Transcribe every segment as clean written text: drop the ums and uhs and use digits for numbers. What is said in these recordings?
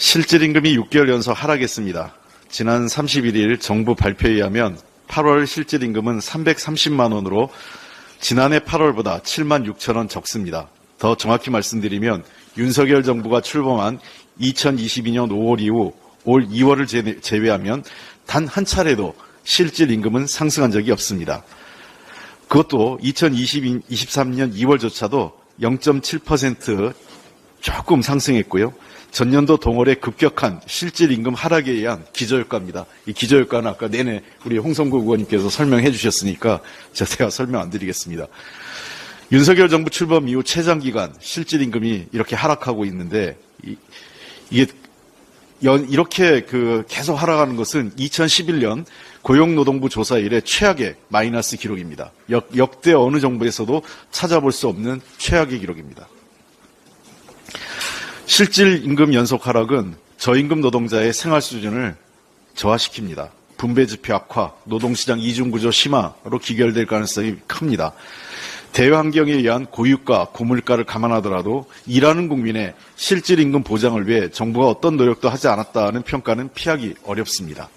실질임금이 6개월 연속 하락했습니다. 지난 31일 정부 발표에 의하면 8월 실질임금은 330만 원으로 지난해 8월보다 7만 6천 원 적습니다. 더 정확히 말씀드리면 윤석열 정부가 출범한 2022년 5월 이후 올 2월을 제외하면 단 한 차례도 실질임금은 상승한 적이 없습니다. 그것도 2023년 2월조차도 0.7% 조금 상승했고요. 전년도 동월의 급격한 실질임금 하락에 의한 기저효과입니다. 이 기저효과는 아까 내내 우리 홍성국 의원님께서 설명해 주셨으니까 제가 설명 안 드리겠습니다. 윤석열 정부 출범 이후 최장기간 실질임금이 이렇게 하락하고 있는데 이게 이렇게 계속 하락하는 것은 2011년 고용노동부 조사 이래 최악의 마이너스 기록입니다. 역대 어느 정부에서도 찾아볼 수 없는 최악의 기록입니다. 실질임금 연속 하락은 저임금 노동자의 생활 수준을 저하시킵니다. 분배지표 악화, 노동시장 이중구조 심화로 귀결될 가능성이 큽니다. 대환경에 의한 고유가, 고물가를 감안하더라도 일하는 국민의 실질임금 보장을 위해 정부가 어떤 노력도 하지 않았다는 평가는 피하기 어렵습니다.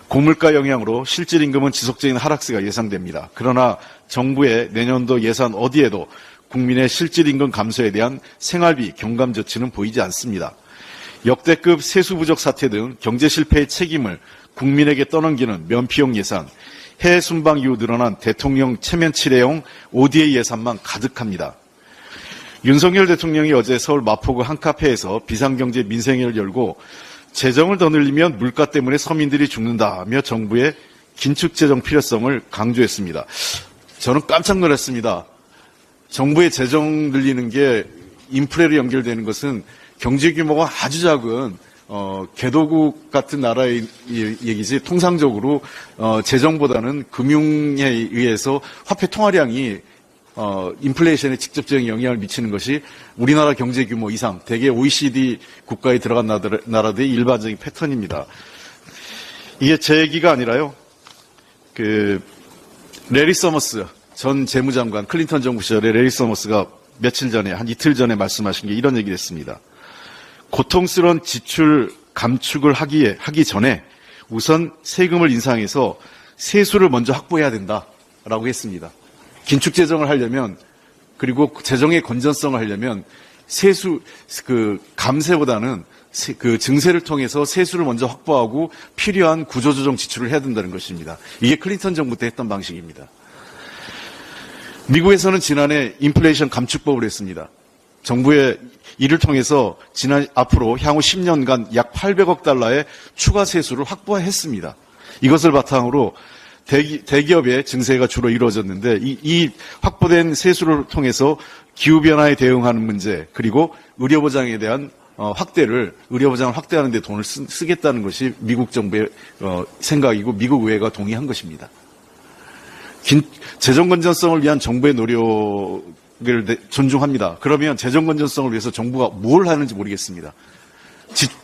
고물가 영향으로 실질임금은 지속적인 하락세가 예상됩니다. 그러나 정부의 내년도 예산 어디에도 국민의 실질임금 감소에 대한 생활비 경감 조치는 보이지 않습니다. 역대급 세수 부족 사태 등 경제 실패의 책임을 국민에게 떠넘기는 면피용 예산, 해외 순방 이후 늘어난 대통령 체면 칠해용 ODA 예산만 가득합니다. 윤석열 대통령이 어제 서울 마포구 한 카페에서 비상경제 민생회를 열고 재정을 더 늘리면 물가 때문에 서민들이 죽는다며 정부의 긴축재정 필요성을 강조했습니다. 저는 깜짝 놀랐습니다. 정부의 재정 늘리는 게 인플레로 연결되는 것은 경제 규모가 아주 작은 개도국 같은 나라의 얘기지 통상적으로 재정보다는 금융에 의해서 화폐 통화량이 인플레이션에 직접적인 영향을 미치는 것이 우리나라 경제 규모 이상 대개 OECD 국가에 들어간 나라들의 일반적인 패턴입니다. 이게 제 얘기가 아니라요. 레리 서머스 전 재무장관 클린턴 정부 시절에 레리 서머스가 며칠 전에 한 이틀 전에 말씀하신 게 이런 얘기를 했습니다. 고통스러운 지출 감축을 하기 전에 우선 세금을 인상해서 세수를 먼저 확보해야 된다라고 했습니다. 긴축재정을 하려면 그리고 재정의 건전성을 하려면 감세보다는 증세를 통해서 세수를 먼저 확보하고 필요한 구조조정 지출을 해야 된다는 것입니다. 이게 클린턴 정부 때 했던 방식입니다. 미국에서는 지난해 인플레이션 감축법을 했습니다. 정부의 이를 통해서 앞으로 향후 10년간 약 800억 달러의 추가 세수를 확보했습니다. 이것을 바탕으로 대기업의 증세가 주로 이루어졌는데 이 확보된 세수를 통해서 기후변화에 대응하는 문제 그리고 의료보장에 대한 의료보장을 확대하는 데 돈을 쓰겠다는 것이 미국 정부의 생각이고 미국 의회가 동의한 것입니다. 재정 건전성을 위한 정부의 노력을 존중합니다. 그러면 재정 건전성을 위해서 정부가 뭘 하는지 모르겠습니다.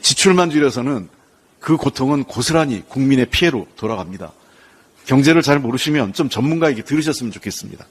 지출만 줄여서는 그 고통은 고스란히 국민의 피해로 돌아갑니다. 경제를 잘 모르시면 좀 전문가에게 들으셨으면 좋겠습니다.